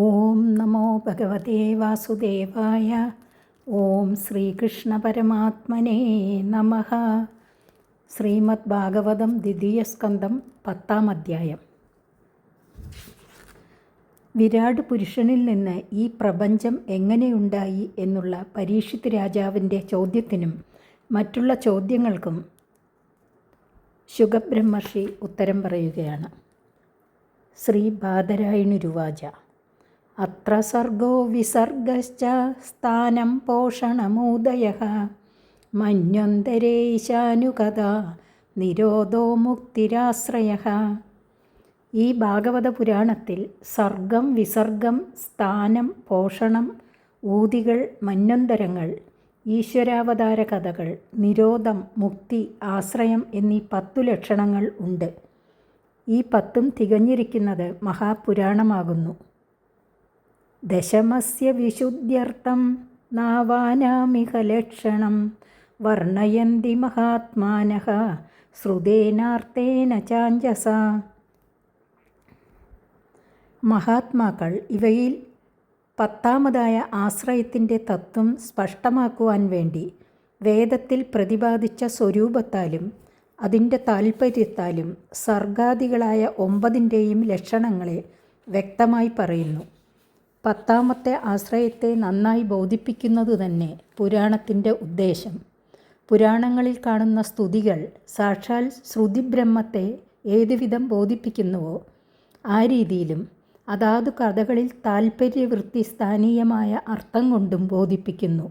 ഓം നമോ ഭഗവതേ വാസുദേവായ. ഓം ശ്രീകൃഷ്ണ പരമാത്മനേ നമഃ. ശ്രീമദ് ഭാഗവതം ദ്വിതീയസ്കന്ധം 10-ാം അധ്യായം. വിരാട് പുരുഷനിൽ നിന്ന് ഈ പ്രപഞ്ചം എങ്ങനെയുണ്ടായി എന്നുള്ള പരീക്ഷിത് രാജാവിൻ്റെ ചോദ്യത്തിനും മറ്റുള്ള ചോദ്യങ്ങൾക്കും ശുകബ്രഹ്മർഷി ഉത്തരം പറയുകയാണ്. ശ്രീ ബാദരായണുരുവാച. അത്ര സർഗോ വിസർഗശ്ച സ്ഥാനം പോഷണമൂദയഃ മന്വന്തരേശാനുകഥ നിരോധോ മുക്തിരാശ്രയഃ. ഈ ഭാഗവത പുരാണത്തിൽ സർഗം, വിസർഗം, സ്ഥാനം, പോഷണം, ഊതികൾ, മന്വന്തരങ്ങൾ, ഈശ്വരാവതാര കഥകൾ, നിരോധം, മുക്തി, ആശ്രയം എന്നീ 10 ലക്ഷണങ്ങൾ ഉണ്ട്. ഈ 10ഉം തികഞ്ഞിരിക്കുന്നത് മഹാപുരാണമാകുന്നു. ദശമസ്യ വിശുദ്ധ്യർത്ഥം നാവാനാമിഹ ലക്ഷണം വർണ്ണയന്തി മഹാത്മാനഃ ശ്രുതേനാർത്തേന ചാഞ്ചസ. മഹാത്മാക്കൾ ഇവയിൽ 10ാമതായ ആശ്രയത്തിൻ്റെ തത്വം സ്പഷ്ടമാക്കുവാൻ വേണ്ടി വേദത്തിൽ പ്രതിപാദിച്ച സ്വരൂപത്താലും അതിൻ്റെ താൽപ്പര്യത്താലും സർഗാദികളായ 9ൻ്റെയും ലക്ഷണങ്ങളെ വ്യക്തമായി പറയുന്നു. 10ാമത്തെ ആശ്രയത്തെ നന്നായി ബോധിപ്പിക്കുന്നത് തന്നെ പുരാണത്തിൻ്റെ ഉദ്ദേശം. പുരാണങ്ങളിൽ കാണുന്ന സ്തുതികൾ സാക്ഷാൽ ശ്രുതിബ്രഹ്മത്തെ ഏതുവിധം ബോധിപ്പിക്കുന്നുവോ ആ രീതിയിലും അതാതു കഥകളിൽ താൽപ്പര്യവൃത്തി സ്ഥാനീയമായ അർത്ഥം കൊണ്ടും ബോധിപ്പിക്കുന്നു.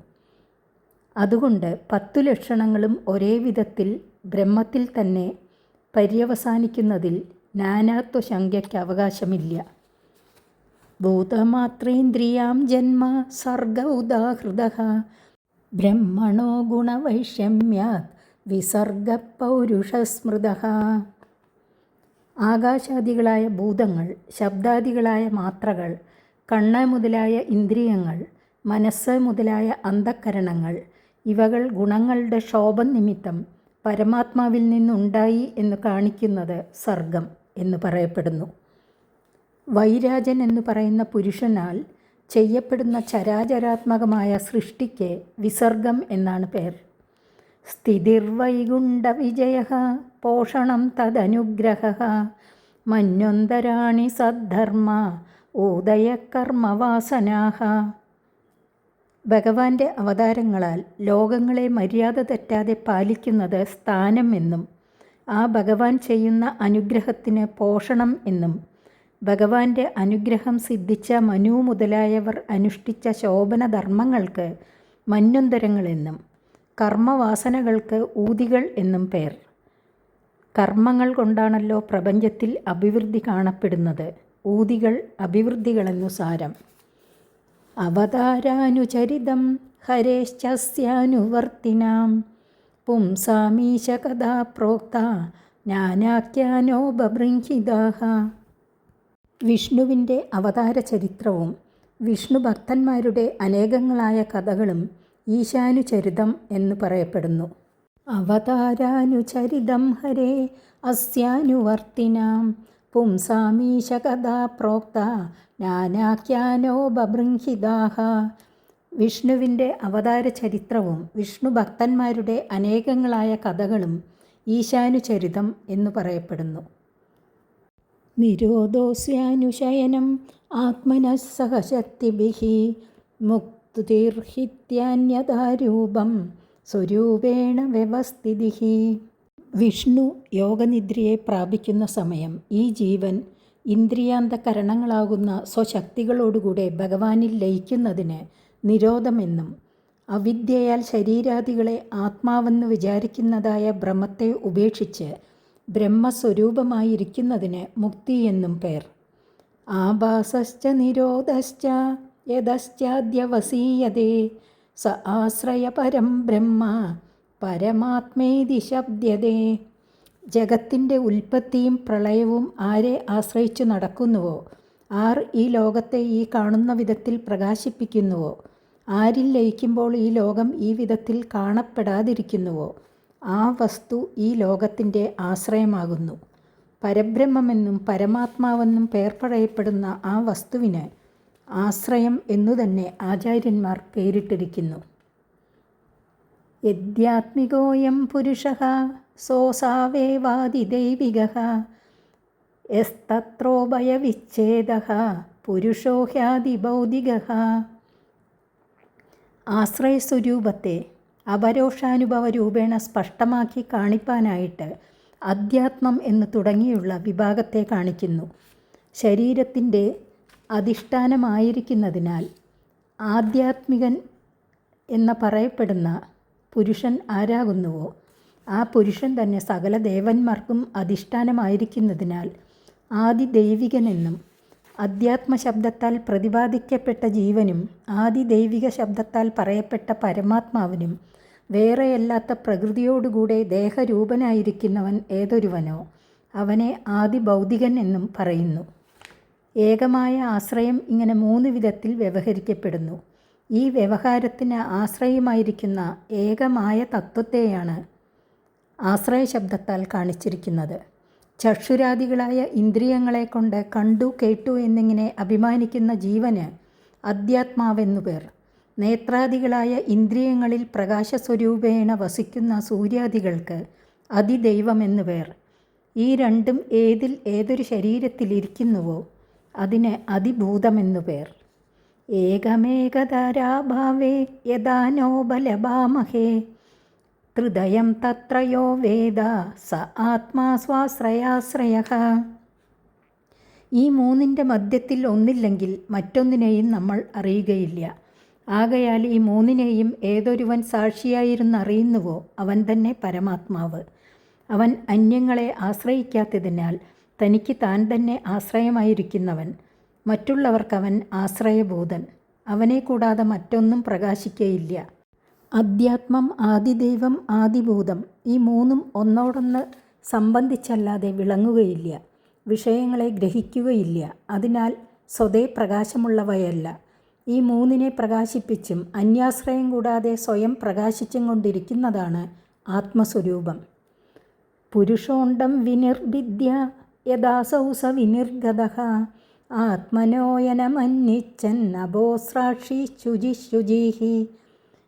അതുകൊണ്ട് 10 ലക്ഷണങ്ങളും ഒരേ വിധത്തിൽ ബ്രഹ്മത്തിൽ തന്നെ പര്യവസാനിക്കുന്നതിൽ നാനാത്വശങ്കയ്ക്ക് അവകാശമില്ല. ഭൂതമാത്രേന്ദ്രിയാം ജന്മ സർഗ ഉദാഹൃതഃ ബ്രഹ്മണോ ഗുണവൈഷമ്യാത് വിസർഗ പൗരുഷസ്മൃതഃ. ആകാശാദികളായ ഭൂതങ്ങൾ, ശബ്ദാദികളായ മാത്രകൾ, കണ്ണ് മുതലായ ഇന്ദ്രിയങ്ങൾ, മനസ്സ് മുതലായ അന്ധക്കരണങ്ങൾ, ഇവകൾ ഗുണങ്ങളുടെ ശോഭം നിമിത്തം പരമാത്മാവിൽ നിന്നുണ്ടായി എന്ന് കാണിക്കുന്നത് സർഗം എന്ന് പറയപ്പെടുന്നു. വൈരാജൻ എന്ന് പറയുന്ന പുരുഷനാൽ ചെയ്യപ്പെടുന്ന ചരാചരാത്മകമായ സൃഷ്ടിക്ക് വിസർഗം എന്നാണ് പേർ. സ്ഥിതിർവൈകുണ്ഠ വിജയഃ പോഷണം തദനുഗ്രഹഃ മന്വന്തരാണി സദ്ധർമ്മ ഉദയകർമ്മവാസനാഃ. ഭഗവാന്റെ അവതാരങ്ങളാൽ ലോകങ്ങളെ മര്യാദ തെറ്റാതെ പാലിക്കുന്നത് സ്ഥാനം എന്നും ആ ഭഗവാൻ ചെയ്യുന്ന അനുഗ്രഹത്തിന് പോഷണം എന്നും ഭഗവാന്റെ അനുഗ്രഹം സിദ്ധിച്ച മനു മുതലായവർ അനുഷ്ഠിച്ച ശോഭനധർമ്മങ്ങൾക്ക് മന്വന്തരങ്ങളെന്നും കർമ്മവാസനകൾക്ക് ഊതികൾ എന്നും പേർ. കർമ്മങ്ങൾ കൊണ്ടാണല്ലോ പ്രപഞ്ചത്തിൽ അഭിവൃദ്ധി കാണപ്പെടുന്നത്. ഊതികൾ അഭിവൃദ്ധികളെന്നു സാരം. അവതാരാനുചരിതം ഹരേശ്ചസ്യാനുവർത്തിനാം പുംസാമീശ കഥാ പ്രോക്ത ജ്ഞാനാഖ്യാനോപബൃംഹിതാഃ. വിഷ്ണുവിൻ്റെ അവതാര ചരിത്രവും വിഷ്ണു ഭക്തന്മാരുടെ അനേകങ്ങളായ കഥകളും ഈശാനുചരിതം എന്ന് പറയപ്പെടുന്നു. അവതാരാനുചരിതം ഹരേ അസ്യാനുവർത്തിനാം പുംസാമീശ കഥാ പ്രോക്ത ജ്ഞാനാഖ്യാനോപബൃംഹിതാഃ. വിഷ്ണുവിൻ്റെ അവതാര ചരിത്രവും വിഷ്ണു ഭക്തന്മാരുടെ അനേകങ്ങളായ കഥകളും ഈശാനുചരിതം എന്ന് പറയപ്പെടുന്നു. നിരോധോസ്യാനുശയനം ആത്മനഃ സഹശക്തിഭിഃ മുക്തിർഹിത്യന്യഥാരൂപം സ്വരൂപേണ വ്യവസ്ഥിതിഃ. വിഷ്ണു യോഗനിദ്രയെ പ്രാപിക്കുന്ന സമയം ഈ ജീവൻ ഇന്ദ്രിയാന്തകരണങ്ങളാകുന്ന സ്വശക്തികളോടുകൂടെ ഭഗവാനിൽ ലയിക്കുന്നതിന് നിരോധമെന്നും അവിദ്യയാൽ ശരീരാദികളെ ആത്മാവെന്ന് വിചാരിക്കുന്നതായ ഭ്രമത്തെ ഉപേക്ഷിച്ച് ബ്രഹ്മസ്വരൂപമായിരിക്കുന്നതിന് മുക്തി എന്നും പേർ. ആഭാസശ്ച നിരോധശ്ച യദശ്ചാദ്യവസീയതേ സ ആശ്രയ പരം ബ്രഹ്മ പരമാത്മേതി ശബ്ദ്യതേ. ജഗത്തിൻ്റെ ഉൽപ്പത്തിയും പ്രളയവും ആരെ ആശ്രയിച്ചു നടക്കുന്നുവോ, ആർ ഈ ലോകത്തെ ഈ കാണുന്ന വിധത്തിൽ പ്രകാശിപ്പിക്കുന്നുവോ, ആരിൽ ലയിക്കുമ്പോൾ ഈ ലോകം ഈ വിധത്തിൽ കാണപ്പെടാതിരിക്കുന്നുവോ ആ വസ്തു ഈ ലോകത്തിൻ്റെ ആശ്രയമാകുന്നു. പരബ്രഹ്മമെന്നും പരമാത്മാവെന്നും പേർ പറയപ്പെടുന്ന ആ വസ്തുവിന് ആശ്രയം എന്നു തന്നെ ആചാര്യന്മാർ പേരിട്ടിരിക്കുന്നു. യദ്യാത്മികോയം പുരുഷഃ സോസാവേവാദിദൈവികഃ യസ്തത്രോഭയവിച്ഛേദഃ പുരുഷോ ഹ്യാദിഭൗതികഃ. ആശ്രയസ്വരൂപത്തെ അപരോക്ഷാനുഭവ രൂപേണ സ്പഷ്ടമാക്കി കാണിപ്പാനായിട്ട് അധ്യാത്മം എന്ന് തുടങ്ങിയുള്ള വിഭാഗത്തെ കാണിക്കുന്നു. ശരീരത്തിൻ്റെ അധിഷ്ഠാനമായിരിക്കുന്നതിനാൽ ആധ്യാത്മികൻ എന്ന് പറയപ്പെടുന്ന പുരുഷൻ ആരാകുന്നുവോ ആ പുരുഷൻ തന്നെ സകല ദേവന്മാർക്കും അധിഷ്ഠാനമായിരിക്കുന്നതിനാൽ ആദിദൈവികനെന്നും അധ്യാത്മശബ്ദത്താൽ പ്രതിപാദിക്കപ്പെട്ട ജീവനും ആദിദൈവിക ശബ്ദത്താൽ പറയപ്പെട്ട പരമാത്മാവിനും വേറെയല്ലാത്ത പ്രകൃതിയോടുകൂടെ ദേഹരൂപനായിരിക്കുന്നവൻ ഏതൊരുവനോ അവനെ ആദിഭൗതികൻ എന്നും പറയുന്നു. ഏകമായ ആശ്രയം ഇങ്ങനെ 3 വിധത്തിൽ വ്യവഹരിക്കപ്പെടുന്നു. ഈ വ്യവഹാരത്തിന് ആശ്രയമായിരിക്കുന്ന ഏകമായ തത്വത്തെയാണ് ആശ്രയശബ്ദത്താൽ കാണിച്ചിരിക്കുന്നത്. ചക്ഷുരാദികളായ ഇന്ദ്രിയങ്ങളെ കൊണ്ട് കണ്ടു കേട്ടു എന്നിങ്ങനെ അഭിമാനിക്കുന്ന ജീവന് അധ്യാത്മാവെന്നു പേർ. നേത്രാദികളായ ഇന്ദ്രിയങ്ങളിൽ പ്രകാശസ്വരൂപേണ വസിക്കുന്ന സൂര്യാദികൾക്ക് അതിദൈവമെന്നു പേർ. ഈ രണ്ടും ഏതൊരു ശരീരത്തിലിരിക്കുന്നുവോ അതിന് അതിഭൂതമെന്നു പേർ. ഏകമേകതാരാഭാവേ യഥാനോ ബലഭാമഹേ ത്രിദയം തത്രയോ വേദ സ ആത്മാ സ്വാശ്രയാശ്രയഃ. ഈ 3ൻ്റെ മധ്യത്തിൽ ഒന്നില്ലെങ്കിൽ മറ്റൊന്നിനെയും നമ്മൾ അറിയുകയില്ല. ആകയാൽ ഈ 3നെയും ഏതൊരുവൻ സാക്ഷിയായിരുന്നറിയുന്നുവോ അവൻ തന്നെ പരമാത്മാവ്. അവൻ അന്യങ്ങളെ ആശ്രയിക്കാത്തതിനാൽ തനിക്ക് താൻ തന്നെ ആശ്രയമായിരിക്കുന്നവൻ. മറ്റുള്ളവർക്കവൻ ആശ്രയഭൂതൻ. അവനെ കൂടാതെ മറ്റൊന്നും പ്രകാശിക്കയില്ല. അധ്യാത്മം, ആദിദൈവം, ആദിഭൂതം ഈ 3ഉം ഒന്നോടൊന്ന് സംബന്ധിച്ചല്ലാതെ വിളങ്ങുകയില്ല, വിഷയങ്ങളെ ഗ്രഹിക്കുകയില്ല. അതിനാൽ സ്വതേ പ്രകാശമുള്ളവയല്ല. ഈ 3നെ പ്രകാശിപ്പിച്ചും അന്യാശ്രയം കൂടാതെ സ്വയം പ്രകാശിച്ചും കൊണ്ടിരിക്കുന്നതാണ് ആത്മസ്വരൂപം. പുരുഷോണ്ടം വിനിർഭിദ്യ യഥാസൗ സ വിനിർഗതഃ ആത്മനോയനമന്വിച്ചൻ അഭോസ്രാക്ഷി ശുചിശുചീഹി.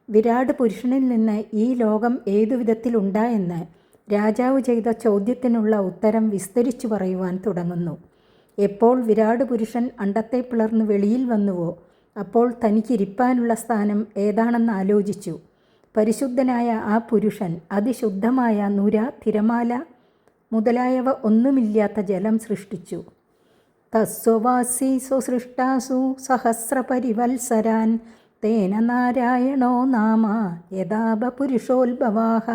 വിരാട് പുരുഷനിൽ നിന്ന് ഈ ലോകം ഏതു വിധത്തിലുണ്ടായെന്ന് രാജാവ് ചെയ്ത ചോദ്യത്തിനുള്ള ഉത്തരം വിസ്തരിച്ചു പറയുവാൻ തുടങ്ങുന്നു. എപ്പോൾ വിരാട് പുരുഷൻ അണ്ടത്തെ പിളർന്ന് വെളിയിൽ വന്നുവോ അപ്പോൾ തനിക്കിരിപ്പാനുള്ള സ്ഥാനം ഏതാണെന്ന് ആലോചിച്ചു. പരിശുദ്ധനായ ആ പുരുഷൻ അതിശുദ്ധമായ നുര, തിരമാല മുതലായവ ഒന്നുമില്ലാത്ത ജലം സൃഷ്ടിച്ചു. തസ്വവാസി സ്വസൃഷ്ടാസു സഹസ്രപരിവത്സരാൻ തേന നാരായണോ നാമ യഥാപ പുരുഷോത്ഭവാഹ.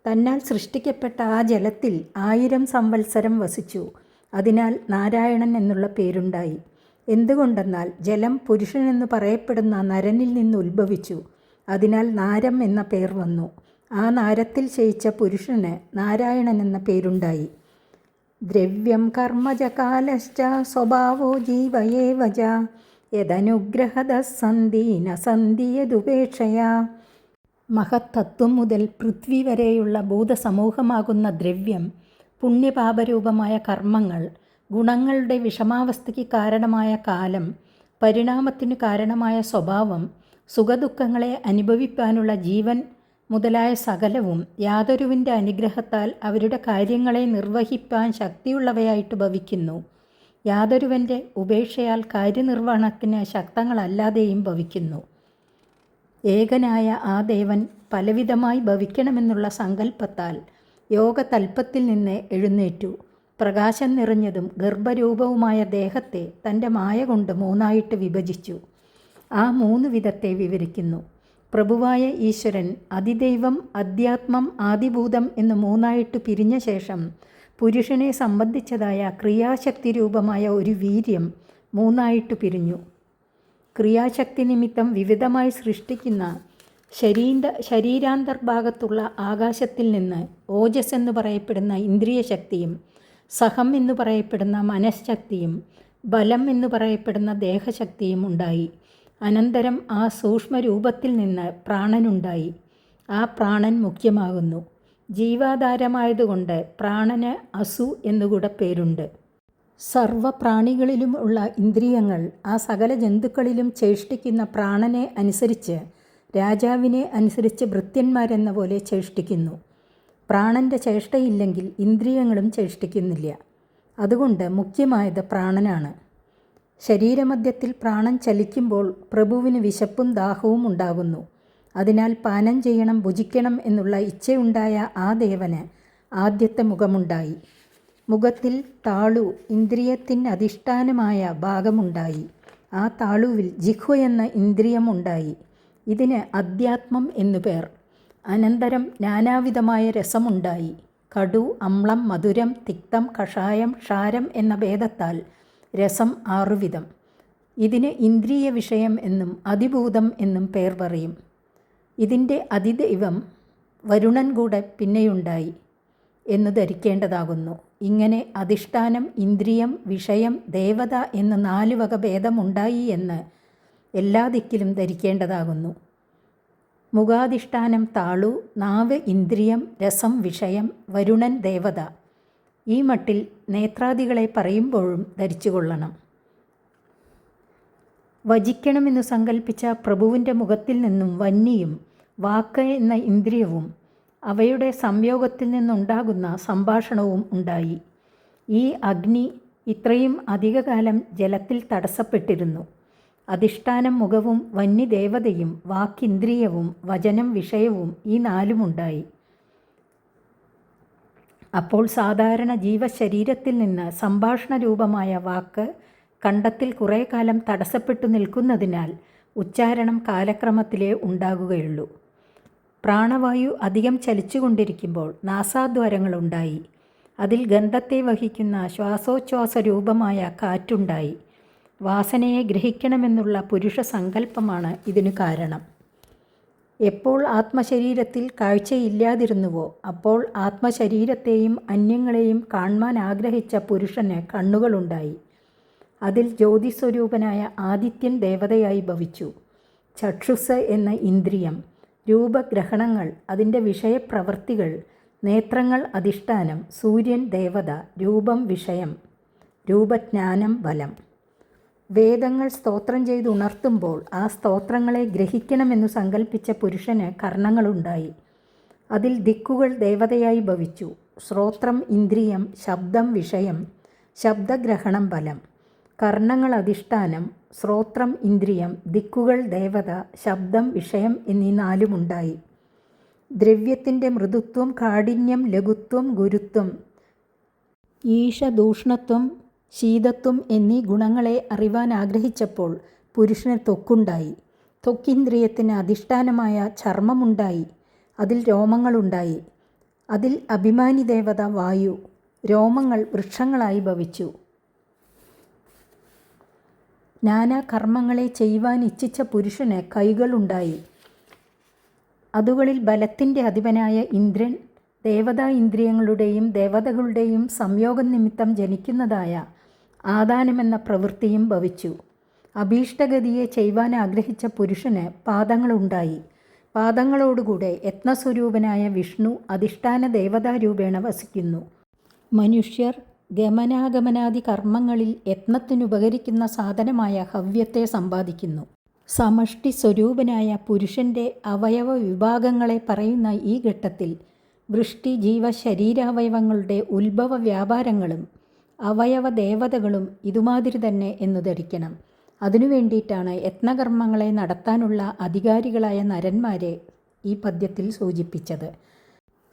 തന്നാൽ സൃഷ്ടിക്കപ്പെട്ട ആ ജലത്തിൽ 1000 സംവത്സരം വസിച്ചു. അതിനാൽ നാരായണൻ എന്നുള്ള പേരുണ്ടായി. എന്തുകൊണ്ടെന്നാൽ ജലം പുരുഷനെന്ന് പറയപ്പെടുന്ന നരനിൽ നിന്ന് ഉത്ഭവിച്ചു. അതിനാൽ നാരം എന്ന പേർ വന്നു. ആ നാരത്തിൽ ശയിച്ച പുരുഷന് നാരായണൻ എന്ന പേരുണ്ടായി. ദ്രവ്യം കർമ്മജ കാലശ്ച സ്വഭാവോ ജീവയേവജ യദനുഗ്രഹത സന്ധി ന സന്ധി യദുപേക്ഷയാ. മഹത്തത്വം മുതൽ പൃഥ്വി വരെയുള്ള ഭൂതസമൂഹമാകുന്ന ദ്രവ്യം, പുണ്യപാപരൂപമായ കർമ്മങ്ങൾ, ഗുണങ്ങളുടെ വിഷമാവസ്ഥയ്ക്ക് കാരണമായ കാലം, പരിണാമത്തിനു കാരണമായ സ്വഭാവം, സുഖദുഃഖങ്ങളെ അനുഭവിപ്പാനുള്ള ജീവൻ മുതലായ സകലവും യാതൊരുവിൻ്റെ അനുഗ്രഹത്താൽ അവരുടെ കാര്യങ്ങളെ നിർവഹിപ്പാൻ ശക്തിയുള്ളവയായിട്ട് ഭവിക്കുന്നു. യാതൊരുവൻ്റെ ഉപേക്ഷയാൽ കാര്യനിർവഹണത്തിന് ശക്തങ്ങളല്ലാതെയും ഭവിക്കുന്നു. ഏകനായ ആ ദേവൻ പലവിധമായി ഭവിക്കണമെന്നുള്ള സങ്കല്പത്താൽ യോഗതൽപ്പത്തിൽ നിന്ന് എഴുന്നേറ്റു. പ്രകാശം നിറഞ്ഞതും ഗർഭരൂപവുമായ ദേഹത്തെ തൻ്റെ മായ കൊണ്ട് 3ആയിട്ട് വിഭജിച്ചു. ആ 3 വിധത്തെ വിവരിക്കുന്നു. പ്രഭുവായ ഈശ്വരൻ അതിദൈവം, അധ്യാത്മം, ആദിഭൂതം എന്ന് 3ആയിട്ട് പിരിഞ്ഞ ശേഷം പുരുഷനെ സംബന്ധിച്ചതായ ക്രിയാശക്തി രൂപമായ ഒരു വീര്യം 3ആയിട്ട് പിരിഞ്ഞു. ക്രിയാശക്തി നിമിത്തം വിവിധമായി സൃഷ്ടിക്കുന്ന ശരീരാന്തർഭാഗത്തുള്ള ആകാശത്തിൽ നിന്ന് ഓജസ് എന്ന് പറയപ്പെടുന്ന ഇന്ദ്രിയശക്തിയും സഹം എന്ന് പറയപ്പെടുന്ന മനഃശക്തിയും ബലം എന്ന് പറയപ്പെടുന്ന ദേഹശക്തിയും ഉണ്ടായി. അനന്തരം ആ സൂക്ഷ്മരൂപത്തിൽ നിന്ന് പ്രാണനുണ്ടായി. ആ പ്രാണൻ മുഖ്യമാകുന്നു. ജീവാധാരമായതുകൊണ്ട് പ്രാണന് അസു എന്നുകൂടെ പേരുണ്ട്. സർവപ്രാണികളിലും ഉള്ള ഇന്ദ്രിയങ്ങൾ ആ സകല ജന്തുക്കളിലും ചേഷ്ടിക്കുന്ന പ്രാണനെ അനുസരിച്ച്, രാജാവിനെ അനുസരിച്ച് ഭൃത്യന്മാരെന്ന പോലെ ചേഷ്ടിക്കുന്നു. പ്രാണൻ്റെ ചേഷ്ടയില്ലെങ്കിൽ ഇന്ദ്രിയങ്ങളും ചേഷ്ടിക്കുന്നില്ല. അതുകൊണ്ട് മുഖ്യമായത് പ്രാണനാണ്. ശരീരമധ്യത്തിൽ പ്രാണൻ ചലിക്കുമ്പോൾ പ്രഭുവിന് വിശപ്പും ദാഹവും ഉണ്ടാകുന്നു. അതിനാൽ പാനം ചെയ്യണം, ഭുജിക്കണം എന്നുള്ള ഇച്ഛയുണ്ടായ ആ ദേവന് ആദ്യത്തെ മുഖമുണ്ടായി. മുഖത്തിൽ താളു, ഇന്ദ്രിയത്തിനധിഷ്ഠാനമായ ഭാഗമുണ്ടായി. ആ താളുവിൽ ജിഹ്വ എന്ന ഇന്ദ്രിയമുണ്ടായി. ഇതിന് അധ്യാത്മം എന്നു പേർ. അനന്തരം നാനാവിധമായ രസമുണ്ടായി. കടു, അമ്ളം, മധുരം, തിക്തം, കഷായം, ക്ഷാരം എന്ന ഭേദത്താൽ രസം 6 വിധം. ഇതിന് ഇന്ദ്രിയ വിഷയം എന്നും അതിഭൂതം എന്നും പേർ പറയും. ഇതിൻ്റെ അതിദൈവം വരുണൻ കൂടെ പിന്നെയുണ്ടായി എന്ന് ധരിക്കേണ്ടതാകുന്നു. ഇങ്ങനെ അധിഷ്ഠാനം, ഇന്ദ്രിയം, വിഷയം, ദേവത എന്ന് 4 വക ഭേദമുണ്ടായി എന്ന് എല്ലാ ദിക്കിലും ധരിക്കേണ്ടതാകുന്നു. മുഖാധിഷ്ഠാനം താളു, നാവ് ഇന്ദ്രിയം, രസം വിഷയം, വരുണൻ ദേവത. ഈ മട്ടിൽ നേത്രാദികളെ പറയുമ്പോഴും ധരിച്ചുകൊള്ളണം. വചിക്കണമെന്നു സങ്കല്പിച്ച പ്രഭുവിൻ്റെ മുഖത്തിൽ നിന്നും വന്നിയും വാക്ക് എന്ന ഇന്ദ്രിയവും അവയുടെ സംയോഗത്തിൽ നിന്നുണ്ടാകുന്ന സംഭാഷണവും ഉണ്ടായി. ഈ അഗ്നി ഇത്രയും അധികകാലം ജലത്തിൽ തടസ്സപ്പെട്ടിരുന്നു. അധിഷ്ഠാനം മുഖവും വന്നി ദേവതയും വാക്കിന്ദ്രിയവും വചനം വിഷയവും ഈ 4ഉമുണ്ടായി. അപ്പോൾ സാധാരണ ജീവശരീരത്തിൽ നിന്ന് സംഭാഷണ രൂപമായ വാക്ക് കണ്ടത്തിൽ കുറേ കാലം തടസ്സപ്പെട്ടു നിൽക്കുന്നതിനാൽ ഉച്ചാരണം കാലക്രമത്തിലേ ഉണ്ടാകുകയുള്ളൂ. പ്രാണവായു അധികം ചലിച്ചുകൊണ്ടിരിക്കുമ്പോൾ നാസാദ്വാരങ്ങളുണ്ടായി. അതിൽ ഗന്ധത്തെ വഹിക്കുന്ന ശ്വാസോച്ഛ്വാസ രൂപമായ കാറ്റുണ്ടായി. വാസനയെ ഗ്രഹിക്കണമെന്നുള്ള പുരുഷ സങ്കല്പമാണ് ഇതിനു കാരണം. എപ്പോൾ ആത്മശരീരത്തിൽ കാഴ്ചയില്ലാതിരുന്നുവോ അപ്പോൾ ആത്മശരീരത്തെയും അന്യങ്ങളെയും കാണുവാൻ ആഗ്രഹിച്ച പുരുഷന് കണ്ണുകളുണ്ടായി. അതിൽ ജ്യോതിസ്വരൂപനായ ആദിത്യൻ ദേവതയായി ഭവിച്ചു. ചക്ഷുസ് എന്ന ഇന്ദ്രിയം, രൂപഗ്രഹണങ്ങൾ അതിൻ്റെ വിഷയപ്രവൃത്തികൾ, നേത്രങ്ങൾ അധിഷ്ഠാനം, സൂര്യൻ ദേവത, രൂപം വിഷയം, രൂപജ്ഞാനം ബലം. വേദങ്ങൾ സ്തോത്രം ചെയ്ത് ഉണർത്തുമ്പോൾ ആ സ്തോത്രങ്ങളെ ഗ്രഹിക്കണമെന്നു സങ്കല്പിച്ച പുരുഷന് കർണങ്ങളുണ്ടായി. അതിൽ ദിക്കുകൾ ദേവതയായി ഭവിച്ചു. ശ്രോത്രം ഇന്ദ്രിയം, ശബ്ദം വിഷയം, ശബ്ദഗ്രഹണം ബലം. കർണങ്ങൾ അധിഷ്ഠാനം, ശ്രോത്രം ഇന്ദ്രിയം, ദിക്കുകൾ ദേവത, ശബ്ദം വിഷയം എന്നീ 4ഉമുണ്ടായി. ദ്രവ്യത്തിൻ്റെ മൃദുത്വം, കാഠിന്യം, ലഘുത്വം, ഗുരുത്വം, ഈഷദൂഷ്ണത്വം, ശീതത്വം എന്നീ ഗുണങ്ങളെ അറിവാൻ ആഗ്രഹിച്ചപ്പോൾ പുരുഷന് ത്വക്കുണ്ടായി. ത്വക്കിന്ദ്രിയത്തിന് അധിഷ്ഠാനമായ ചർമ്മമുണ്ടായി. അതിൽ രോമങ്ങളുണ്ടായി. അതിൽ അഭിമാനി ദേവത വായു. രോമങ്ങൾ വൃക്ഷങ്ങളായി ഭവിച്ചു. നാനാ കർമ്മങ്ങളെ ചെയ്യുവാൻ ഇച്ഛിച്ച പുരുഷന് കൈകളുണ്ടായി. അതുകളിൽ ബലത്തിൻ്റെ അധിപനായ ഇന്ദ്രൻ ദേവതാ ഇന്ദ്രിയങ്ങളുടെയും ദേവതകളുടെയും സംയോഗം നിമിത്തം ജനിക്കുന്നതായ ആദാനമെന്ന പ്രവൃത്തിയും ഭവിച്ചു. അഭീഷ്ടഗതിയെ ചെയ്യുവാൻ ആഗ്രഹിച്ച പുരുഷന് പാദങ്ങളുണ്ടായി. പാദങ്ങളോടുകൂടെ യത്നസ്വരൂപനായ വിഷ്ണു അധിഷ്ഠാന ദേവതാരൂപേണ വസിക്കുന്നു. മനുഷ്യർ ഗമനാഗമനാദി കർമ്മങ്ങളിൽ യത്നത്തിനുപകരിക്കുന്ന സാധനമായ ഹവ്യത്തെ സമ്പാദിക്കുന്നു. സമഷ്ടി സ്വരൂപനായ പുരുഷൻ്റെ അവയവ വിഭാഗങ്ങളെ പറയുന്ന ഈ ഘട്ടത്തിൽ വൃഷ്ടി ജീവ ശരീരാവയവങ്ങളുടെ ഉത്ഭവ വ്യാപാരങ്ങളും അവയവ ദേവതകളും ഇതുമാതിരി തന്നെ എന്നു ധരിക്കണം. അതിനു വേണ്ടിയിട്ടാണ് യത്നകർമ്മങ്ങളെ നടത്താനുള്ള അധികാരികളായ നരന്മാരെ ഈ പദ്യത്തിൽ സൂചിപ്പിച്ചത്.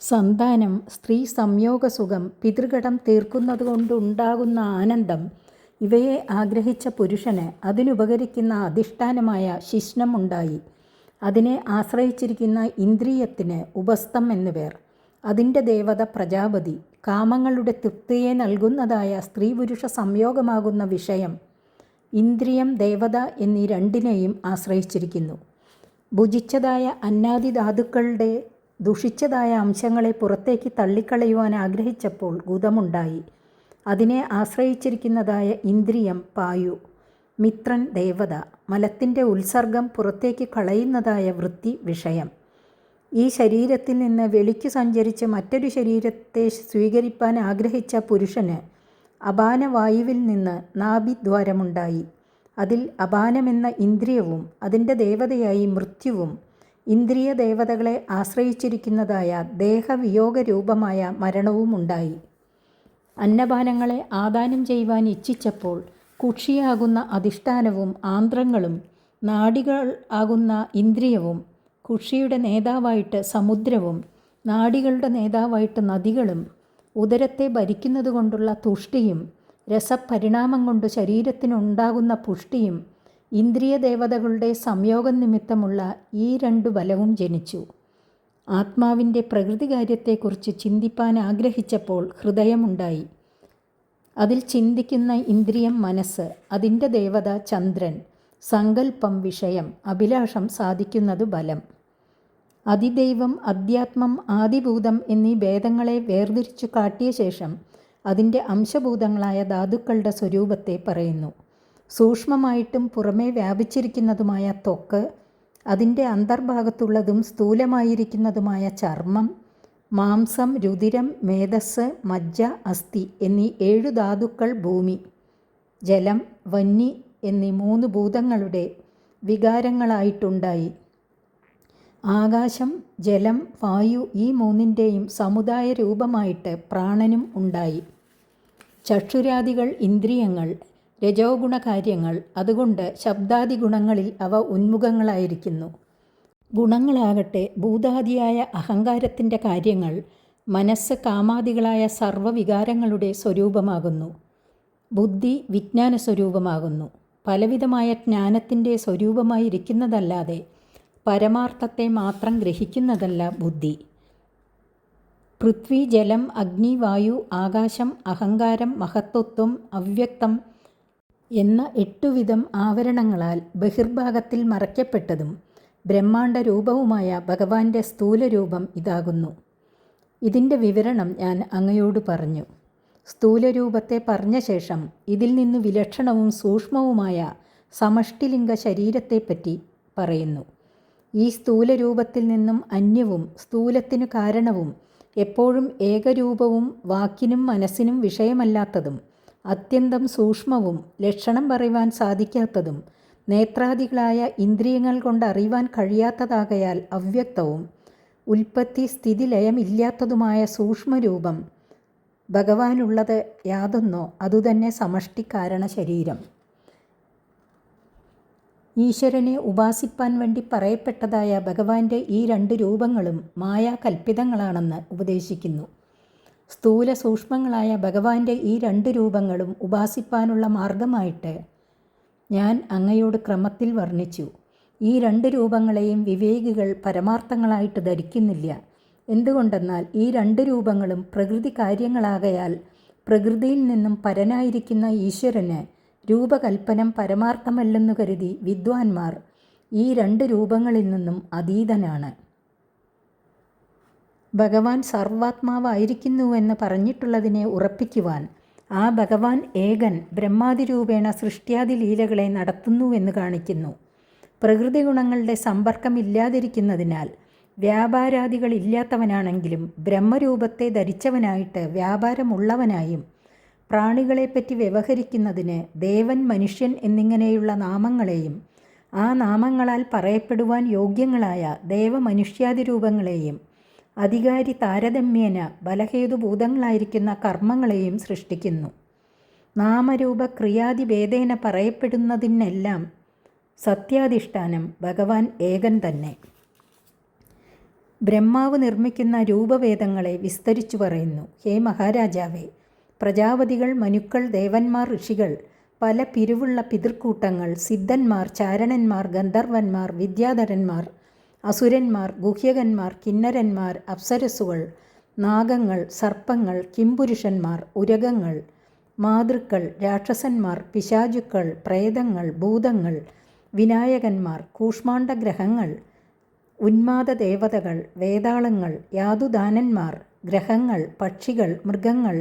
സന്താനം, സ്ത്രീ സംയോഗസുഖം, പിതൃഘടം തീർക്കുന്നതുകൊണ്ടുണ്ടാകുന്ന ആനന്ദം ഇവയെ ആഗ്രഹിച്ച പുരുഷന് അതിനുപകരിക്കുന്ന അധിഷ്ഠാനമായ ശിശ്നം ഉണ്ടായി. അതിനെ ആശ്രയിച്ചിരിക്കുന്ന ഇന്ദ്രിയത്തിന് ഉപസ്ഥം എന്നു പേർ. അതിൻ്റെ ദേവത പ്രജാപതി. കാമങ്ങളുടെ തൃപ്തിയെ നൽകുന്നതായ സ്ത്രീ പുരുഷ സംയോഗമാകുന്ന വിഷയം, ഇന്ദ്രിയം ദേവത എന്നീ 2നെയും ആശ്രയിച്ചിരിക്കുന്നു. ഭുജിച്ചതായ അന്നാദി ധാതുക്കളുടെ ദുഷിച്ചതായ അംശങ്ങളെ പുറത്തേക്ക് തള്ളിക്കളയുവാൻ ആഗ്രഹിച്ചപ്പോൾ ഗുദമുണ്ടായി. അതിനെ ആശ്രയിച്ചിരിക്കുന്നതായ ഇന്ദ്രിയം പായു. മിത്രൻ ദേവത. മലത്തിൻ്റെ ഉത്സർഗം പുറത്തേക്ക് കളയുന്നതായ വൃത്തി വിഷയം. ഈ ശരീരത്തിൽ നിന്ന് വെളിക്ക് സഞ്ചരിച്ച് മറ്റൊരു ശരീരത്തെ സ്വീകരിപ്പാൻ ആഗ്രഹിച്ച പുരുഷന് അപാനവായുവിൽ നിന്ന് നാഭിദ്വാരമുണ്ടായി. അതിൽ അപാനമെന്ന ഇന്ദ്രിയവും അതിൻ്റെ ദേവതയായി മൃത്യുവും ഇന്ദ്രിയ ദേവതകളെ ആശ്രയിച്ചിരിക്കുന്നതായ ദേഹവിയോഗരൂപമായ മരണവും ഉണ്ടായി. അന്നപാനങ്ങളെ ആദാനം ചെയ്യുവാൻ ഇച്ഛിച്ചപ്പോൾ കുക്ഷിയാകുന്ന അധിഷ്ഠാനവും ആന്ത്രങ്ങളും നാഡികൾ ആകുന്ന ഇന്ദ്രിയവും കുക്ഷിയുടെ നേതാവായിട്ട് സമുദ്രവും നാഡികളുടെ നേതാവായിട്ട് നദികളും ഉദരത്തെ ഭരിക്കുന്നതുകൊണ്ടുള്ള തുഷ്ടിയും രസപരിണാമം കൊണ്ട് ശരീരത്തിനുണ്ടാകുന്ന പുഷ്ടിയും ഇന്ദ്രിയ ദേവതകളുടെ സംയോഗം നിമിത്തമുള്ള ഈ രണ്ടു ബലവും ജനിച്ചു. ആത്മാവിൻ്റെ പ്രകൃതികാര്യത്തെക്കുറിച്ച് ചിന്തിപ്പാൻ ആഗ്രഹിച്ചപ്പോൾ ഹൃദയമുണ്ടായി. അതിൽ ചിന്തിക്കുന്ന ഇന്ദ്രിയം മനസ്സ്, അതിൻ്റെ ദേവത ചന്ദ്രൻ, സങ്കല്പം വിഷയം, അഭിലാഷം സാധിക്കുന്നത് ബലം. അതിദൈവം, അധ്യാത്മം, ആദിഭൂതം എന്നീ ഭേദങ്ങളെ വേർതിരിച്ചു കാട്ടിയ ശേഷം അതിൻ്റെ അംശഭൂതങ്ങളായ ധാതുക്കളുടെ സ്വരൂപത്തെ പറയുന്നു. സൂക്ഷ്മമായിട്ടും പുറമേ വ്യാപിച്ചിരിക്കുന്നതുമായ ത്വക്ക്, അതിൻ്റെ അന്തർഭാഗത്തുള്ളതും സ്ഥൂലമായിരിക്കുന്നതുമായ ചർമ്മം, മാംസം, രുധിരം, മേധസ്, മജ്ജ, അസ്ഥി എന്നീ 7 ധാതുക്കൾ, ഭൂമി, ജലം, വന്നി എന്നീ 3 ഭൂതങ്ങളുടെ വികാരങ്ങളായിട്ടുണ്ടായി. ആകാശം, ജലം, വായു ഈ 3ൻ്റെയും സമുദായ രൂപമായിട്ട് പ്രാണനും ഉണ്ടായി. ചക്ഷുരാദികൾ ഇന്ദ്രിയങ്ങൾ, രജോഗുണ കാര്യങ്ങൾ. അതുകൊണ്ട് ശബ്ദാദി ഗുണങ്ങളിൽ അവ ഉന്മുഖങ്ങളായിരിക്കുന്നു. ഗുണങ്ങളാകട്ടെ ഭൂതാദിയായ അഹങ്കാരത്തിൻ്റെ കാര്യങ്ങൾ. മനസ്സ് കാമാദികളായ സർവ്വവികാരങ്ങളുടെ സ്വരൂപമാകുന്നു. ബുദ്ധി വിജ്ഞാന സ്വരൂപമാകുന്നു. പലവിധമായ ജ്ഞാനത്തിൻ്റെ സ്വരൂപമായിരിക്കുന്നതല്ലാതെ പരമാർത്ഥത്തെ മാത്രം ഗ്രഹിക്കുന്നതല്ല ബുദ്ധി. പൃഥ്വി, ജലം, അഗ്നി, വായു, ആകാശം, അഹങ്കാരം, മഹത്വത്വം, അവ്യക്തം എന്ന 8 വിധം ആവരണങ്ങളാൽ ബഹിർഭാഗത്തിൽ മറയ്ക്കപ്പെട്ടതും ബ്രഹ്മാണ്ഡ രൂപവുമായ ഭഗവാന്റെ സ്ഥൂലരൂപം ഇതാകുന്നു. ഇതിൻ്റെ വിവരണം ഞാൻ അങ്ങയോട് പറഞ്ഞു. സ്ഥൂലരൂപത്തെ പറഞ്ഞ ശേഷം ഇതിൽ നിന്ന് വിലക്ഷണവും സൂക്ഷ്മവുമായ സമഷ്ടിലിംഗ ശരീരത്തെപ്പറ്റി പറയുന്നു. ഈ സ്ഥൂലരൂപത്തിൽ നിന്നും അന്യവും സ്ഥൂലത്തിനു കാരണവും എപ്പോഴും ഏകരൂപവും വാക്കിനും മനസ്സിനും വിഷയമല്ലാത്തതും അത്യന്തം സൂക്ഷ്മവും ലക്ഷണം പറയുവാൻ സാധിക്കാത്തതും നേത്രാദികളായ ഇന്ദ്രിയങ്ങൾ കൊണ്ട് അറിയുവാൻ കഴിയാത്തതാകയാൽ അവ്യക്തവും ഉൽപ്പത്തി സ്ഥിതി ലയമില്ലാത്തതുമായ സൂക്ഷ്മരൂപം ഭഗവാനുള്ളത് യാതൊന്നോ അതുതന്നെ സമഷ്ടി കാരണ ശരീരം. ഈശ്വരനെ ഉപാസിപ്പാൻ വേണ്ടി പറയപ്പെട്ടതായ ഭഗവാന്റെ ഈ 2 രൂപങ്ങളും മായാകൽപ്പിതങ്ങളാണെന്ന് ഉപദേശിക്കുന്നു. സ്ഥൂല സൂക്ഷ്മങ്ങളായ ഭഗവാന്റെ ഈ 2 രൂപങ്ങളും ഉപാസിപ്പാനുള്ള മാർഗമായിട്ട് ഞാൻ അങ്ങയോട് ക്രമത്തിൽ വർണ്ണിച്ചു. ഈ 2 രൂപങ്ങളെയും വിവേകികൾ പരമാർത്ഥങ്ങളായിട്ട് ധരിക്കുന്നില്ല. എന്തുകൊണ്ടെന്നാൽ ഈ 2 രൂപങ്ങളും പ്രകൃതി കാര്യങ്ങളാകയാൽ പ്രകൃതിയിൽ നിന്നും പരനായിരിക്കുന്ന ഈശ്വരന് രൂപകൽപ്പനം പരമാർത്ഥമല്ലെന്നു കരുതി വിദ്വാൻമാർ ഈ 2 രൂപങ്ങളിൽ നിന്നും അതീതനാണ്. ഭഗവാൻ സർവാത്മാവായിരിക്കുന്നുവെന്ന് പറഞ്ഞിട്ടുള്ളതിനെ ഉറപ്പിക്കുവാൻ ആ ഭഗവാൻ ഏകൻ ബ്രഹ്മാതിരൂപേണ സൃഷ്ട്യാദി ലീലകളെ നടത്തുന്നുവെന്ന് കാണിക്കുന്നു. പ്രകൃതി ഗുണങ്ങളുടെ സമ്പർക്കമില്ലാതിരിക്കുന്നതിനാൽ വ്യാപാരാദികളില്ലാത്തവനാണെങ്കിലും ബ്രഹ്മരൂപത്തെ ധരിച്ചവനായിട്ട് വ്യാപാരമുള്ളവനായും പ്രാണികളെപ്പറ്റി വ്യവഹരിക്കുന്നതിന് ദേവൻ, മനുഷ്യൻ എന്നിങ്ങനെയുള്ള നാമങ്ങളെയും ആ നാമങ്ങളാൽ പറയപ്പെടുവാൻ യോഗ്യങ്ങളായ ദേവമനുഷ്യാദി രൂപങ്ങളെയും അധികാരി താരതമ്യേന ബലഹേതുഭൂതങ്ങളായിരിക്കുന്ന കർമ്മങ്ങളെയും സൃഷ്ടിക്കുന്നു. നാമരൂപ ക്രിയാദി ഭേദേന പറയപ്പെടുന്നതിനെല്ലാം സത്യാധിഷ്ഠാനം ഭഗവാൻ ഏകൻ തന്നെ. ബ്രഹ്മാവ് നിർമ്മിക്കുന്ന രൂപഭേദങ്ങളെ വിസ്തരിച്ചു പറയുന്നു. ഹേ മഹാരാജാവേ, പ്രജാപതികൾ, മനുക്കൾ, ദേവന്മാർ, ഋഷികൾ, പല പിരിവുള്ള പിതൃക്കൂട്ടങ്ങൾ, സിദ്ധന്മാർ, ചാരണന്മാർ, ഗന്ധർവന്മാർ, വിദ്യാധരന്മാർ, അസുരന്മാർ, ഗുഹ്യകന്മാർ, കിന്നരന്മാർ, അപ്സരസ്സുകൾ, നാഗങ്ങൾ, സർപ്പങ്ങൾ, കിംപുരുഷന്മാർ, ഉരഗങ്ങൾ, മാതൃക്കൾ, രാക്ഷസന്മാർ, പിശാചുക്കൾ, പ്രേതങ്ങൾ, ഭൂതങ്ങൾ, വിനായകന്മാർ, കൂഷ്മാണ്ഡഗ്രഹങ്ങൾ, ഉന്മാദ ദേവതകൾ, വേതാളങ്ങൾ, യാതുദാനന്മാർ, ഗ്രഹങ്ങൾ, പക്ഷികൾ, മൃഗങ്ങൾ,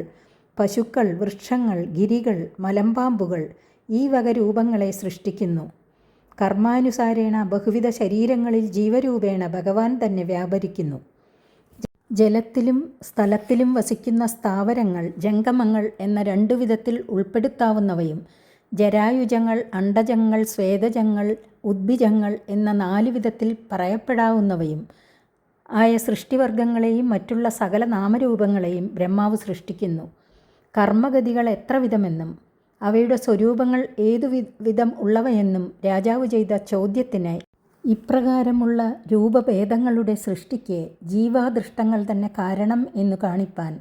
പശുക്കൾ, വൃക്ഷങ്ങൾ, ഗിരികൾ, മലമ്പാമ്പുകൾ ഈ വക രൂപങ്ങളെ സൃഷ്ടിക്കുന്നു. കർമാനുസാരേണ ബഹുവിധ ശരീരങ്ങളിൽ ജീവരൂപേണ ഭഗവാൻ തന്നെ വ്യാപരിക്കുന്നു. ജലത്തിലും സ്ഥലത്തിലും വസിക്കുന്ന സ്ഥാവരങ്ങൾ, ജംഗമങ്ങൾ എന്ന രണ്ടു വിധത്തിൽ ഉൾപ്പെടുത്താവുന്നവയും ജരായുജങ്ങൾ, അണ്ഡജങ്ങൾ, സ്വേദജങ്ങൾ, ഉദ്ഭിജങ്ങൾ എന്ന 4 വിധത്തിൽ പറയപ്പെടാവുന്നവയും ആയ സൃഷ്ടിവർഗങ്ങളെയും മറ്റുള്ള സകല നാമരൂപങ്ങളെയും ബ്രഹ്മാവ് സൃഷ്ടിക്കുന്നു. കർമ്മഗതികൾ എത്ര വിധമെന്നും അവയുടെ സ്വരൂപങ്ങൾ ഏതു വിധം ഉള്ളവയെന്നും രാജാവ് ചെയ്ത ചോദ്യത്തിന് ഇപ്രകാരമുള്ള രൂപഭേദങ്ങളുടെ സൃഷ്ടിക്ക് ജീവാദൃഷ്ടങ്ങൾ തന്നെ കാരണം എന്നു കാണിപ്പാൻ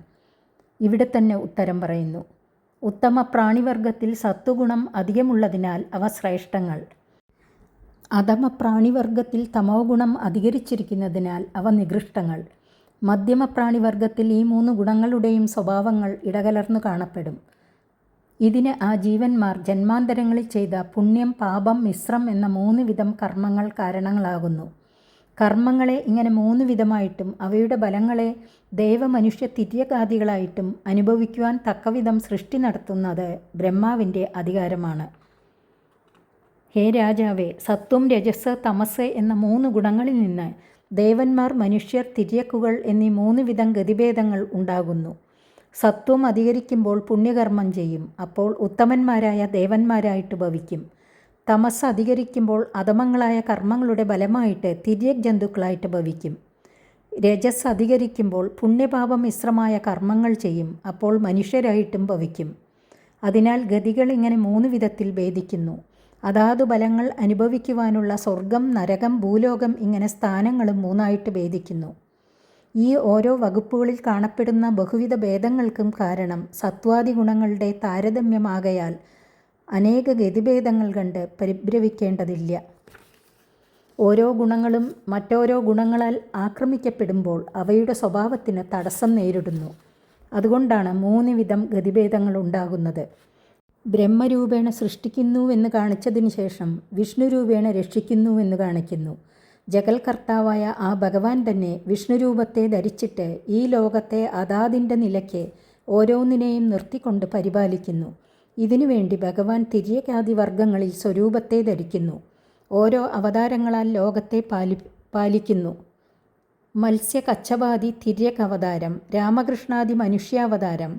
ഇവിടെ തന്നെ ഉത്തരം പറയുന്നു. ഉത്തമ പ്രാണിവർഗത്തിൽ സത്വഗുണം അധികമുള്ളതിനാൽ അവ ശ്രേഷ്ഠങ്ങൾ. അധമ പ്രാണിവർഗത്തിൽ തമോ ഗുണം അധികരിച്ചിരിക്കുന്നതിനാൽ അവ നികൃഷ്ടങ്ങൾ. മധ്യമ പ്രാണിവർഗത്തിൽ ഈ 3 ഗുണങ്ങളുടെയും സ്വഭാവങ്ങൾ ഇടകലർന്നു കാണപ്പെടും. ഇതിന് ആ ജീവന്മാർ ജന്മാന്തരങ്ങളിൽ ചെയ്ത പുണ്യം, പാപം, മിശ്രം എന്ന 3 വിധം കർമ്മങ്ങൾ കാരണങ്ങളാകുന്നു. കർമ്മങ്ങളെ ഇങ്ങനെ 3 വിധമായിട്ടും അവയുടെ ഫലങ്ങളെ ദേവമനുഷ്യ തിര്യകാദികളായിട്ടും അനുഭവിക്കുവാൻ തക്കവിധം സൃഷ്ടി നടത്തുന്നത് ബ്രഹ്മാവിൻ്റെ അധികാരമാണ്. ഹേ രാജാവേ, സത്വം, രജസ്, തമസ് എന്ന 3 ഗുണങ്ങളിൽ നിന്ന് ദേവന്മാർ, മനുഷ്യർ, തിര്യക്കുകൾ എന്നീ 3 വിധം ഗതിഭേദങ്ങൾ ഉണ്ടാകുന്നു. സത്വം അധികരിക്കുമ്പോൾ പുണ്യകർമ്മം ചെയ്യും, അപ്പോൾ ഉത്തമന്മാരായ ദേവന്മാരായിട്ട് ഭവിക്കും. തമസ് അധികരിക്കുമ്പോൾ അധമങ്ങളായ കർമ്മങ്ങളുടെ ഫലമായിട്ട് തിര്യക് ജന്തുക്കളായിട്ട് ഭവിക്കും. രജസ് അധികരിക്കുമ്പോൾ പുണ്യപാപം മിശ്രമായ കർമ്മങ്ങൾ ചെയ്യും, അപ്പോൾ മനുഷ്യരായിട്ടും ഭവിക്കും. അതിനാൽ ഗതികൾ ഇങ്ങനെ 3 വിധത്തിൽ ഭേദിക്കുന്നു. അതാതു ഫലങ്ങൾ അനുഭവിക്കുവാനുള്ള സ്വർഗം, നരകം, ഭൂലോകം ഇങ്ങനെ സ്ഥാനങ്ങളും 3ആയിട്ട് ഭേദിക്കുന്നു. ഈ ഓരോ വകുപ്പുകളിൽ കാണപ്പെടുന്ന ബഹുവിധ ഭേദങ്ങൾക്കും കാരണം സത്വാദി ഗുണങ്ങളുടെ താരതമ്യമാകയാൽ അനേക ഗതിഭേദങ്ങൾ കണ്ട് പരിഭ്രമിക്കേണ്ടതില്ല. ഓരോ ഗുണങ്ങളും മറ്റോരോ ഗുണങ്ങളാൽ ആക്രമിക്കപ്പെടുമ്പോൾ അവയുടെ സ്വഭാവത്തിന് തടസ്സം നേരിടുന്നു. അതുകൊണ്ടാണ് 3 വിധം ഗതിഭേദങ്ങൾ ഉണ്ടാകുന്നത്. ബ്രഹ്മരൂപേണ സൃഷ്ടിക്കുന്നുവെന്ന് കാണിച്ചതിന് ശേഷം വിഷ്ണുരൂപേണ രക്ഷിക്കുന്നുവെന്ന് കാണിക്കുന്നു. ജഗൽകർത്താവായ ആ ഭഗവാൻ തന്നെ വിഷ്ണുരൂപത്തെ ധരിച്ചിട്ട് ഈ ലോകത്തെ അതാതിൻ്റെ നിലയ്ക്ക് ഓരോന്നിനെയും നിർത്തിക്കൊണ്ട് പരിപാലിക്കുന്നു. ഇതിനുവേണ്ടി ഭഗവാൻ തിര്യകാദി വർഗങ്ങളിൽ സ്വരൂപത്തെ ധരിക്കുന്നു. ഓരോ അവതാരങ്ങളാൽ ലോകത്തെ പാലിക്കുന്നു. മത്സ്യ, കച്ചവാദി, തിര്യക് അവതാരം, രാമകൃഷ്ണാദി മനുഷ്യാവതാരം,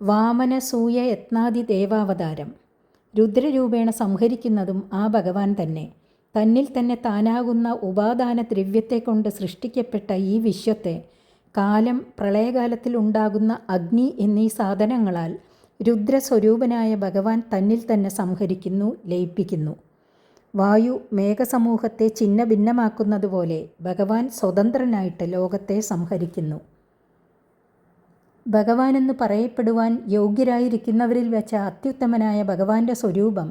വാമന, സൂയ, യത്നാദി ദേവാവതാരം. രുദ്രരൂപേണ സംഹരിക്കുന്നതും ആ ഭഗവാൻ തന്നെ. തന്നിൽ തന്നെ താനാകുന്ന ഉപാദാന ദ്രവ്യത്തെക്കൊണ്ട് സൃഷ്ടിക്കപ്പെട്ട ഈ വിശ്വത്തെ കാലം, പ്രളയകാലത്തിൽ ഉണ്ടാകുന്ന അഗ്നി എന്നീ സാധനങ്ങളാൽ രുദ്രസ്വരൂപനായ ഭഗവാൻ തന്നിൽ തന്നെ സംഹരിക്കുന്നു, ലയിപ്പിക്കുന്നു. വായു മേഘസമൂഹത്തെ ഛിന്ന ഭിന്നമാക്കുന്നതുപോലെ ഭഗവാൻ സ്വതന്ത്രനായിട്ട് ലോകത്തെ സംഹരിക്കുന്നു. ഭഗവാനെന്ന് പറയപ്പെടുവാൻ യോഗ്യരായിരിക്കുന്നവരിൽ വെച്ച അത്യുത്തമനായ ഭഗവാന്റെ സ്വരൂപം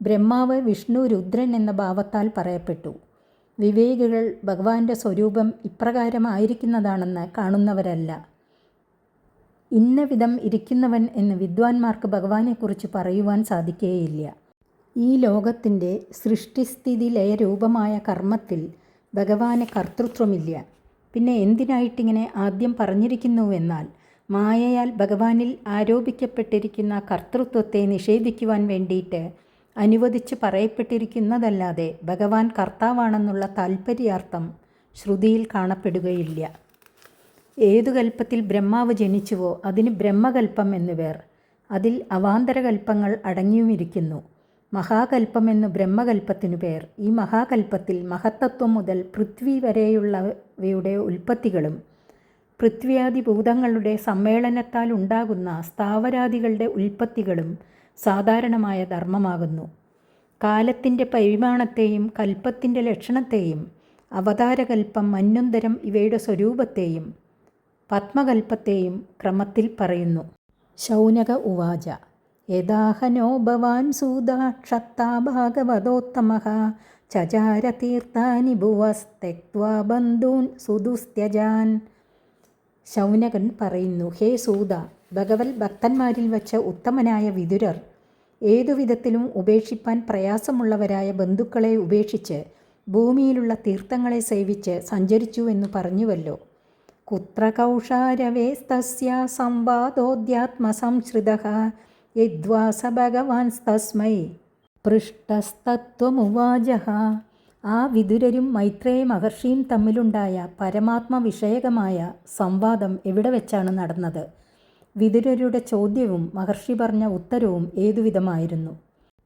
ബ്രഹ്മാവ്, വിഷ്ണു, രുദ്രൻ എന്ന ഭാവത്താൽ പറയപ്പെട്ടു. വിവേകികൾ ഭഗവാന്റെ സ്വരൂപം ഇപ്രകാരമായിരിക്കുന്നതാണെന്ന് കാണുന്നവരല്ല. ഇന്ന വിധം ഇരിക്കുന്നവൻ എന്ന് വിദ്വാൻമാർക്ക് ഭഗവാനെക്കുറിച്ച് പറയുവാൻ സാധിക്കുകയില്ല. ഈ ലോകത്തിൻ്റെ സൃഷ്ടിസ്ഥിതി ലയരൂപമായ കർമ്മത്തിൽ ഭഗവാന് കർത്തൃത്വമില്ല. പിന്നെ എന്തിനായിട്ടിങ്ങനെ ആദ്യം പറഞ്ഞിരിക്കുന്നുവെന്നാൽ മായയാൽ ഭഗവാനിൽ ആരോപിക്കപ്പെട്ടിരിക്കുന്ന കർത്തൃത്വത്തെ നിഷേധിക്കുവാൻ വേണ്ടിയിട്ട് അനുവദിച്ച് പറയപ്പെട്ടിരിക്കുന്നതല്ലാതെ ഭഗവാൻ കർത്താവാണെന്നുള്ള താൽപ്പര്യാർത്ഥം ശ്രുതിയിൽ കാണപ്പെടുകയില്ല. ഏതു കൽപ്പത്തിൽ ബ്രഹ്മാവ് ജനിച്ചുവോ അതിന് ബ്രഹ്മകൽപ്പം എന്നു പേർ. അതിൽ അവാന്തരകൽപ്പങ്ങൾ അടങ്ങിയുമിരിക്കുന്നു. മഹാകൽപ്പമെന്നു ബ്രഹ്മകൽപ്പത്തിനു പേർ. ഈ മഹാകൽപ്പത്തിൽ മഹത്തത്വം മുതൽ പൃഥ്വി വരെയുള്ളവയുടെ ഉൽപ്പത്തികളും പൃഥ്വിയാദി ഭൂതങ്ങളുടെ സമ്മേളനത്താൽ ഉണ്ടാകുന്ന സ്ഥാവരാദികളുടെ ഉൽപ്പത്തികളും സാധാരണമായ ധർമ്മമാകുന്നു. കാലത്തിൻ്റെ പരിമാണത്തെയും കൽപ്പത്തിൻ്റെ ലക്ഷണത്തെയും അവതാരകൽപ്പം, മന്വന്തരം ഇവയുടെ സ്വരൂപത്തെയും പത്മകൽപ്പത്തെയും ക്രമത്തിൽ പറയുന്നു. ശൗനക ഉവാച യദാഹനോ ഭവാൻ സൂതാക്ഷത്താ ഭാഗവതോത്തമഃ ചചാര തീർത്ഥാനി ഭുവസ്തെക്വാ ബന്ധൂൻ സുദുസ്ത്യജാൻ. ശൗനകൻ പറയുന്നു, ഹേ സൂത, ഭഗവത് ഭക്തന്മാരിൽ വച്ച ഉത്തമനായ വിതുരർ ഏതുവിധത്തിലും ഉപേക്ഷിപ്പാൻ പ്രയാസമുള്ളവരായ ബന്ധുക്കളെ ഉപേക്ഷിച്ച് ഭൂമിയിലുള്ള തീർത്ഥങ്ങളെ സേവിച്ച് സഞ്ചരിച്ചുവെന്ന് പറഞ്ഞുവല്ലോ. കുത്ര കൗഷാരവേസ്തസ്യ സംവാദോദ്യാത്മസംശ്രിതഃ യദ്വാസ ഭഗവാൻസ്തസ്മൈ പൃഷ്ടസ്തത്വമുവാചഃ. ആ വിതുരരും മൈത്രേയ മഹർഷിയും തമ്മിലുണ്ടായ പരമാത്മ വിഷയകമായ സംവാദം എവിടെ വെച്ചാണ് നടന്നത്? വിതുരരുടെ ചോദ്യവും മഹർഷി പറഞ്ഞ ഉത്തരവും ഏതുവിധമായിരുന്നു?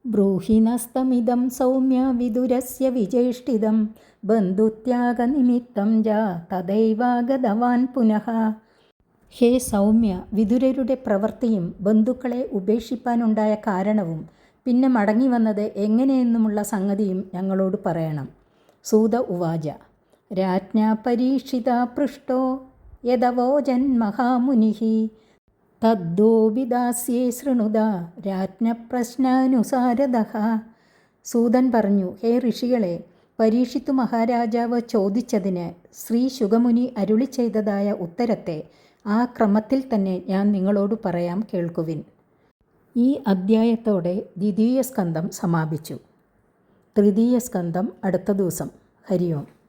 ബ്രൂഹിനസ്തമിദം സൗമ്യ വിതുരസ്യ വിചേഷ്ടിതം ബന്ധുത്യാഗനിമിത്തം ജാ തദൈവാഗതവാൻ പുനഃ. ഹേ സൗമ്യ, വിതുരരുടെ പ്രവൃത്തിയും ബന്ധുക്കളെ ഉപേക്ഷിപ്പാനുണ്ടായ കാരണവും പിന്നെ മടങ്ങി വന്നത് എങ്ങനെയെന്നുമുള്ള സംഗതിയും ഞങ്ങളോട് പറയണം. സൂത ഉവാച. രാജ്ഞാ പരീക്ഷിതാ പൃഷ്ടോ യദവോചൻ മഹാമുനിഃ തദ്ദോപിദാസ്യേ ശൃണുത രാജ്ഞപ്രശ്നാനുസാരതഃ. സൂതൻ പറഞ്ഞു, ഹേ ഋഷികളെ, പരീക്ഷിത്തു മഹാരാജാവ് ചോദിച്ചതിന് ശ്രീ ശുകമുനി അരുളി ചെയ്തതായ ഉത്തരത്തെ ആ ക്രമത്തിൽ തന്നെ ഞാൻ നിങ്ങളോട് പറയാം, കേൾക്കുവിൻ. ഈ അദ്ധ്യായത്തോടെ ദ്വിതീയ സ്കന്ധം സമാപിച്ചു. തൃതീയ സ്കന്ധം അടുത്ത ദിവസം. ഹരി ഓം.